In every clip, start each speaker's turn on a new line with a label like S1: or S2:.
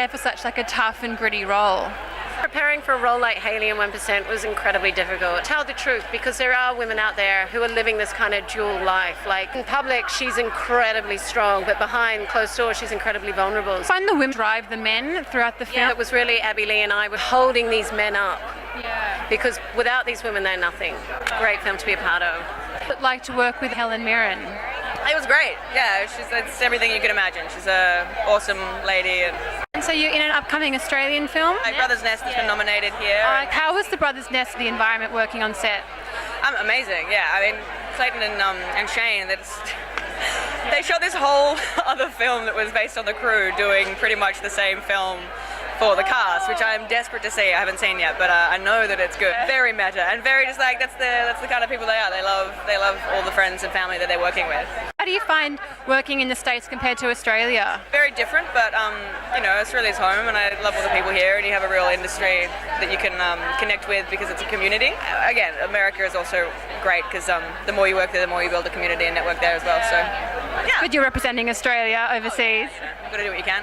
S1: prepare for such like a tough and gritty role?
S2: Preparing for a role like Hayley in 1% was incredibly difficult. Tell the truth, because there are women out there who are living this kind of dual life. Like in public, she's incredibly strong, but behind closed doors, she's incredibly vulnerable.
S1: Find the women drive the men throughout the film.
S2: Yeah, it was really Abby Lee and I were holding these men up.
S1: Yeah.
S2: Because without these women, they're nothing. Great film to be a part of.
S1: I'd like to work with Helen Mirren.
S3: It was great. Yeah, it's everything you could imagine. She's an awesome lady.
S1: And so you're in an upcoming Australian film?
S3: My Brother's Nest has been nominated here.
S1: How was the Brothers' Nest, the environment working on set?
S3: Amazing, yeah. I mean, Clayton and Shane, they shot this whole other film that was based on the crew doing pretty much the same film for the cast, which I'm desperate to see. I haven't seen yet, but I know that it's good. Very meta and very just like that's the kind of people they are. They love all the friends and family that they're working with.
S1: How do you find working in the States compared to Australia?
S3: Very different, but Australia's home, and I love all the people here. And you have a real industry that you can connect with because it's a community. Again, America is also great because the more you work there, the more you build a community and network there as well. So, yeah.
S1: Good, you're representing Australia overseas.
S3: You've got to do what you can.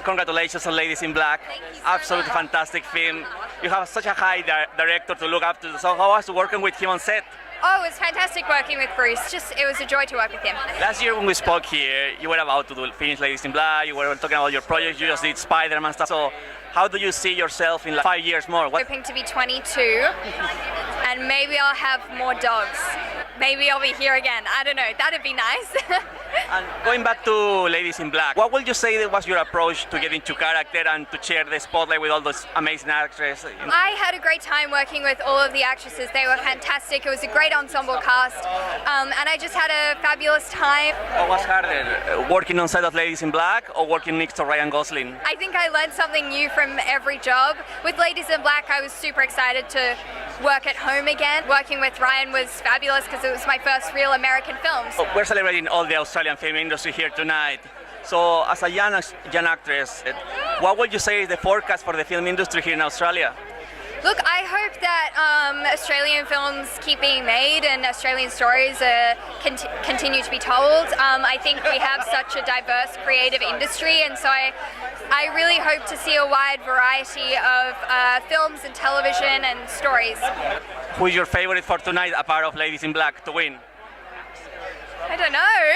S4: Congratulations on Ladies in Black. Absolutely fantastic film. You have such a high director to look up to. So how was working with him on set?
S5: Oh, it was fantastic working with Bruce. It was a joy to work with him.
S4: Last year when we spoke here, you were about to finish Ladies in Black, you were talking about your projects, you just did Spider-Man stuff. So how do you see yourself in like 5 years more?
S5: Hoping to be 22, and maybe I'll have more dogs. Maybe I'll be here again. I don't know. That'd be nice.
S4: And going back to Ladies in Black, what would you say was your approach to get into character and to share the spotlight with all those amazing actresses?
S5: I had a great time working with all of the actresses. They were fantastic. It was a great ensemble cast, and I just had a fabulous time.
S4: What was harder, working on set of Ladies in Black or working next to Ryan Gosling?
S5: I think I learned something new from every job. With Ladies in Black, I was super excited to work at home again. Working with Ryan was fabulous because it was my first real American film.
S4: We're celebrating all the Australian film industry here tonight. So as a young actress, what would you say is the forecast for the film industry here in Australia?
S5: Look, I hope that Australian films keep being made and Australian stories continue to be told. I think we have such a diverse creative industry, and so I really hope to see a wide variety of films and television and stories.
S4: Who is your favorite for tonight, apart of Ladies in Black, to win?
S5: I don't know.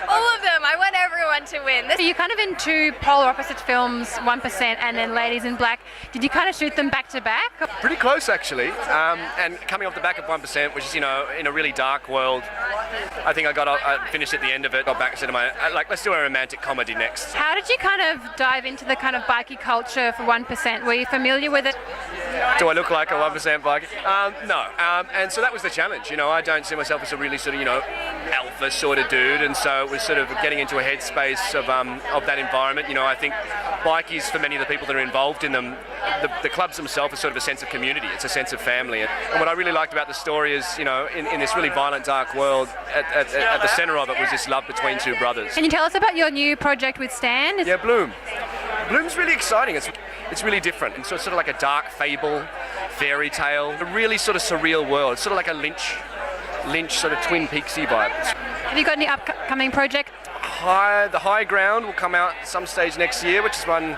S5: All of them. I want everyone to win.
S1: So you're kind of in two polar opposite films, 1% and then Ladies in Black. Did you kind of shoot them back to back?
S6: Pretty close actually, and coming off the back of 1%, which is in a really dark world. I think I finished at the end of it, got back and said to my let's do a romantic comedy next.
S1: How did you kind of dive into the kind of bikie culture for 1%? Were you familiar with it?
S6: Do I look like a 1% bikie? No, and so that was the challenge. I don't see myself as a really sort of alpha sort of dude, and so it was sort of getting into a headspace of that environment. I think bikies, for many of the people that are involved in them, the clubs themselves are sort of a sense of community. It's a sense of family, and what I really liked about the story is, in this really violent, dark world, at the centre of it was this love between two brothers.
S1: Can you tell us about your new project with Stan?
S6: Yeah, Bloom. Bloom's really exciting. It's really different. And so it's sort of like a dark fable, fairy tale, a really sort of surreal world. It's sort of like a Lynch sort of Twin Peaksy vibe.
S1: Have you got any upcoming project?
S6: The High Ground will come out some stage next year, which is one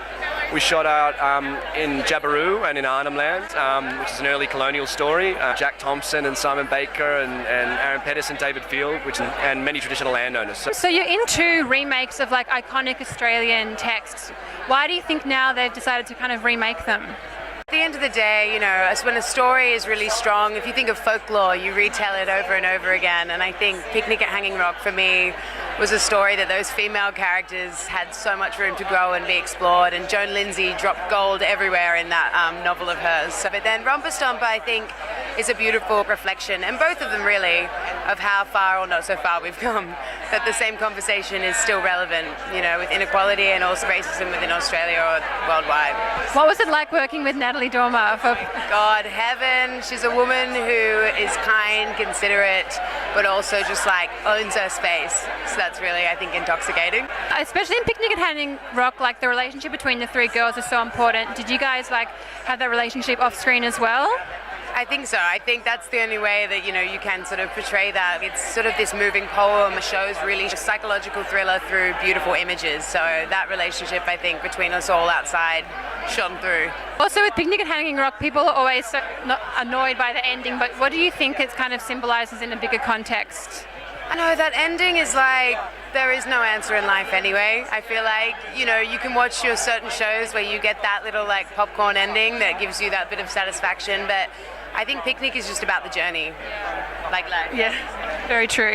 S6: we shot out in Jabiru and in Arnhem Land, which is an early colonial story. Jack Thompson and Simon Baker and Aaron Pettis and David Field, and many traditional landowners.
S1: So you're into remakes of like iconic Australian texts. Why do you think now they've decided to kind of remake them?
S2: At the end of the day, when a story is really strong, if you think of folklore, you retell it over and over again. And I think Picnic at Hanging Rock, for me, was a story that those female characters had so much room to grow and be explored. And Joan Lindsay dropped gold everywhere in that novel of hers. But then Romper Stomper, I think, is a beautiful reflection, and both of them really, of how far or not so far we've come. That the same conversation is still relevant, with inequality and also racism within Australia or worldwide.
S1: What was it like working with Natalie Dormer?
S2: God, heaven. She's a woman who is kind, considerate, but also just owns her space. So that's really, I think, intoxicating.
S1: Especially in Picnic at Hanging Rock, the relationship between the three girls is so important. Did you guys have that relationship off screen as well?
S2: I think so. I think that's the only way that, you know, you can sort of portray that. It's sort of this moving poem. The show's really a psychological thriller through beautiful images. So that relationship, I think, between us all outside shone through.
S1: Also with Picnic at Hanging Rock, people are always so not annoyed by the ending, but what do you think it kind of symbolises in a bigger context?
S2: I know that ending is like, there is no answer in life anyway. I feel like, you know, you can watch your certain shows where you get that little like popcorn ending that gives you that bit of satisfaction, but I think Picnic is just about the journey, like life.
S1: Yeah, very true.